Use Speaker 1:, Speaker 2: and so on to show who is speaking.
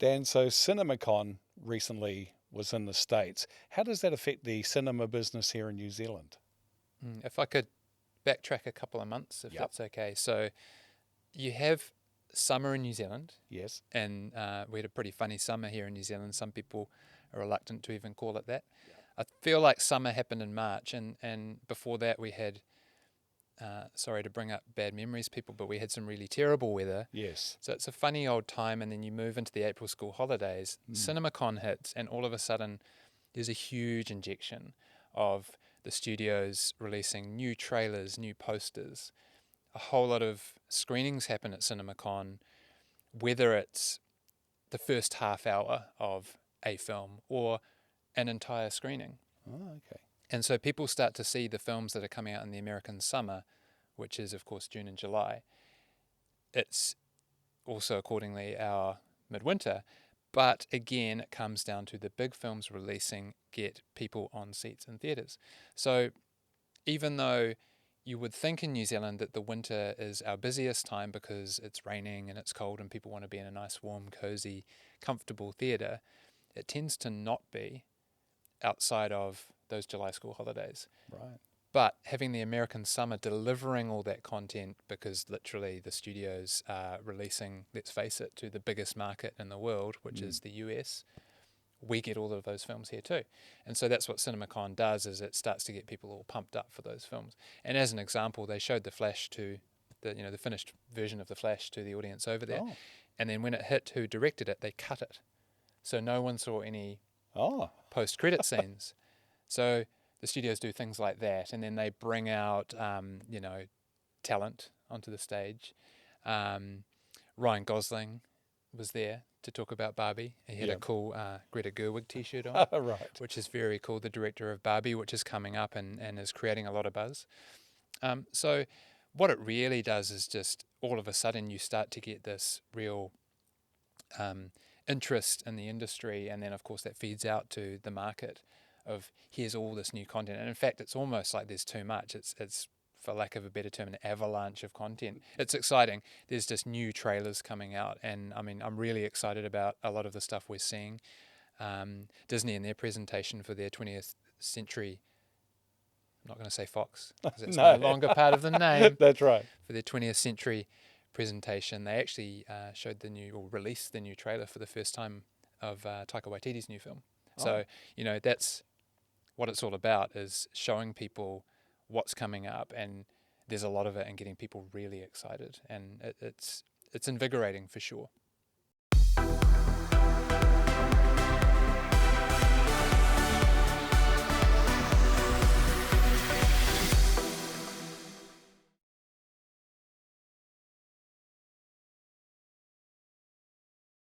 Speaker 1: Dan, so CinemaCon recently was in the States. How does that affect the cinema business here in New Zealand?
Speaker 2: If I could backtrack a couple of months, if
Speaker 1: Yep.
Speaker 2: that's okay. So you have summer in New Zealand,
Speaker 1: Yes.
Speaker 2: and we had a pretty funny summer here in New Zealand. Some people are reluctant to even call it that.
Speaker 1: Yep.
Speaker 2: I feel like summer happened in March, and before that we had, sorry to bring up bad memories, people, but we had some really terrible weather.
Speaker 1: Yes.
Speaker 2: So it's a funny old time, and then you move into the April school holidays.
Speaker 1: Mm.
Speaker 2: CinemaCon hits, and all of a sudden there's a huge injection of the studios releasing new trailers, new posters. A whole lot of screenings happen at CinemaCon, whether it's the first half hour of a film or an entire screening.
Speaker 1: Oh, okay.
Speaker 2: And so people start to see the films that are coming out in the American summer, which is, of course, June and July. It's also, accordingly, our midwinter. But again, it comes down to the big films releasing get people on seats in theatres. So even though you would think in New Zealand that the winter is our busiest time because it's raining and it's cold and people want to be in a nice, warm, cozy, comfortable theatre, it tends to not be outside of those July school holidays.
Speaker 1: Right.
Speaker 2: But having the American summer delivering all that content, because literally the studios are releasing, let's face it, to the biggest market in the world, which is the US, we get all of those films here too. And so that's what CinemaCon does, is it starts to get people all pumped up for those films. And as an example, they showed The Flash to the finished version of The Flash to the audience over there.
Speaker 1: Oh.
Speaker 2: And then when it hit who directed it, they cut it. So no one saw any
Speaker 1: Oh.
Speaker 2: post-credit scenes. So the studios do things like that, and then they bring out, talent onto the stage. Ryan Gosling was there to talk about Barbie. He had a cool Greta Gerwig t-shirt on,
Speaker 1: Right.
Speaker 2: which is very cool. The director of Barbie, which is coming up and is creating a lot of buzz. So what it really does is just all of a sudden you start to get this real interest in the industry, and then of course that feeds out to the market of here's all this new content. And in fact, it's almost like there's too much. It's for lack of a better term, an avalanche of content. It's exciting. There's just new trailers coming out, and I mean, I'm really excited about a lot of the stuff we're seeing. Disney in their presentation for their 20th century, I'm not going to say Fox, because it's no longer part of the name.
Speaker 1: That's right.
Speaker 2: For their 20th century presentation, they actually released the new trailer for the first time of Taika Waititi's new film. So, that's what it's all about, is showing people what's coming up, and there's a lot of it, and getting people really excited, and it's invigorating for sure.